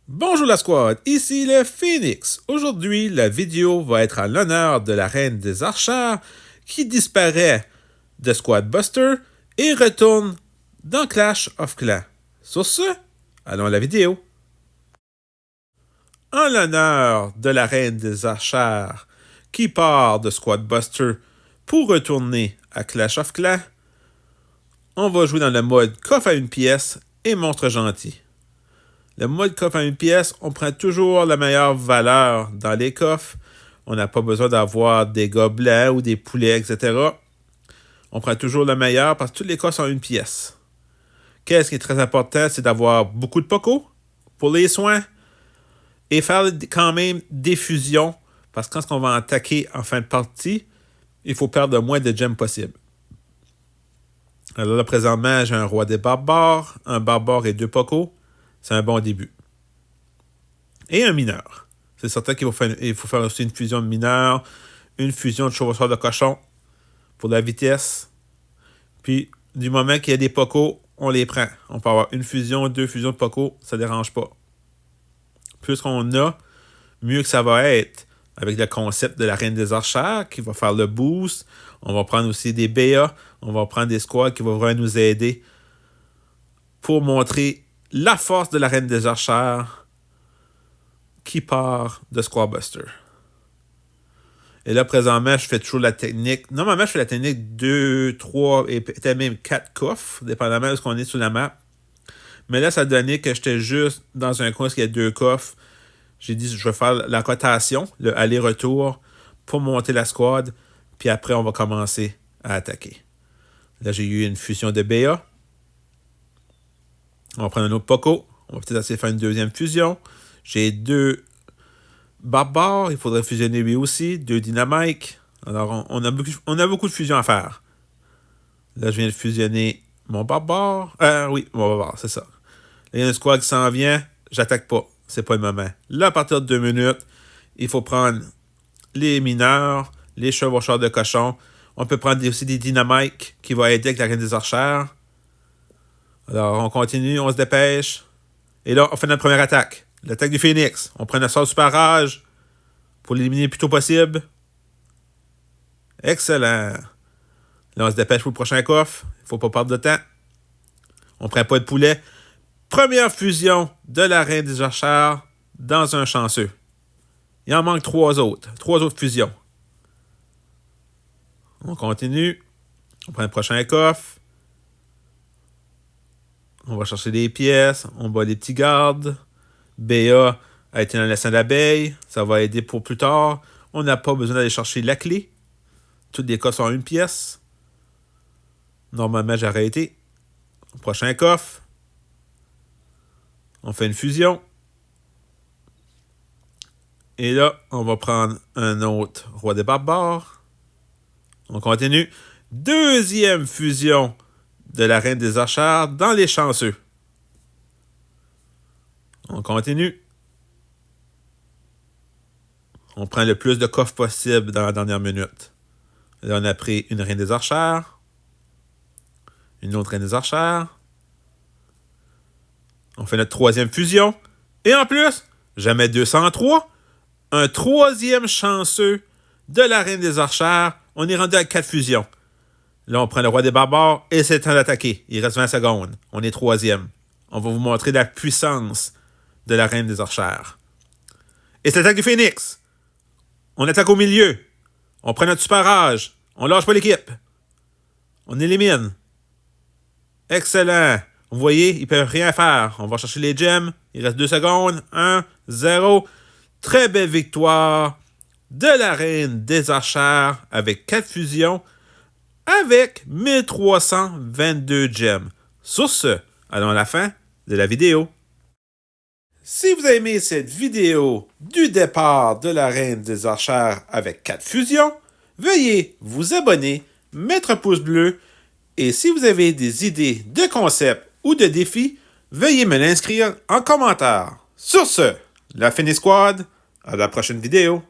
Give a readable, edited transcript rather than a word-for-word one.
Bonjour la squad, ici le Phoenix. Aujourd'hui, la vidéo va être en l'honneur de la reine des archères qui disparaît de Squad Buster et retourne dans Clash of Clans. Sur ce, allons à la vidéo. En l'honneur de la reine des archères qui part de Squad Buster pour retourner à Clash of Clans, on va jouer dans le mode coffre à une pièce et monstre gentil. Le mode coffre à une pièce, on prend toujours la meilleure valeur dans les coffres. On n'a pas besoin d'avoir des gobelins ou des poulets, etc. On prend toujours le meilleur parce que tous les coffres sont une pièce. Qu'est-ce qui est très important, c'est d'avoir beaucoup de poco pour les soins et faire quand même des fusions parce que quand on va attaquer en fin de partie, il faut perdre le moins de gemmes possible. Alors là, présentement, j'ai un roi des barbares, un barbare et 2 poco. C'est un bon début. Et un mineur. C'est certain qu'il faut faire aussi une fusion de mineur, une fusion de chevaucheur de cochon pour la vitesse. Puis, du moment qu'il y a des pocos, on les prend. On peut avoir une fusion, 2 fusions de pocos, ça ne dérange pas. Plus qu'on a, mieux que ça va être. Avec le concept de la reine des archères qui va faire le boost. On va prendre aussi des BA. On va prendre des squads qui vont vraiment nous aider pour montrer la force de la reine des archères qui part de Squad Buster. Et là, présentement, je fais toujours la technique. Normalement, je fais la technique 2, 3 et peut-être même 4 coffres, dépendamment de ce qu'on est sur la map. Mais là, ça a donné que j'étais juste dans un coin où il y a 2 coffres. J'ai dit, je vais faire la rotation, le aller-retour, pour monter la squad. Puis après, on va commencer à attaquer. Là, j'ai eu une fusion de BA. On va prendre un autre poco. On va peut-être essayer de faire une deuxième fusion. J'ai 2 barbares. Il faudrait fusionner lui aussi. 2 dynamiques. Alors, on a beaucoup de fusions à faire. Là, je viens de fusionner mon barbare. Oui, mon barbare, c'est ça. Là, il y a une squad qui s'en vient. J'attaque pas. C'est pas le moment. Là, à partir de 2 minutes, il faut prendre les mineurs, les chevaucheurs de cochon. On peut prendre aussi des dynamiques qui vont aider avec la reine des archères. Alors, on continue, on se dépêche. Et là, on fait notre première attaque. L'attaque du Phoenix. On prend notre sort super rage pour l'éliminer le plus tôt possible. Excellent. Là, on se dépêche pour le prochain coffre. Il ne faut pas perdre de temps. On ne prend pas de poulet. Première fusion de la reine des archères dans un chanceux. Il en manque 3 autres. 3 autres fusions. On continue. On prend le prochain coffre. On va chercher des pièces. On bat les petits gardes. BA a été dans l'essaim d'abeille. Ça va aider pour plus tard. On n'a pas besoin d'aller chercher la clé. Toutes les coffres sont une pièce. Normalement, j'ai arrêté. Prochain coffre. On fait une fusion. Et là, on va prendre un autre roi des barbares. On continue. Deuxième fusion de la reine des archères dans les chanceux. On continue. On prend le plus de coffres possible dans la dernière minute. Là, on a pris une reine des archères. Une autre reine des archères. On fait notre troisième fusion. Et en plus, jamais 203. Un troisième chanceux de la reine des archères. On est rendu à 4 fusions. Là, on prend le roi des barbares et c'est le temps d'attaquer. Il reste 20 secondes. On est troisième. On va vous montrer la puissance de la reine des archères. Et c'est l'attaque du Phoenix. On attaque au milieu. On prend notre super rage. On lâche pas l'équipe. On élimine. Excellent. Vous voyez, ils peuvent rien faire. On va chercher les gemmes. Il reste 2 secondes. 1, 0. Très belle victoire de la reine des archères avec 4 fusions avec 1322 gemmes. Sur ce, allons à la fin de la vidéo. Si vous avez aimé cette vidéo du départ de la reine des archères avec 4 fusions, veuillez vous abonner, mettre un pouce bleu et si vous avez des idées de concepts ou de défis, veuillez me l'inscrire en commentaire. Sur ce, la Phoenix Squad, à la prochaine vidéo.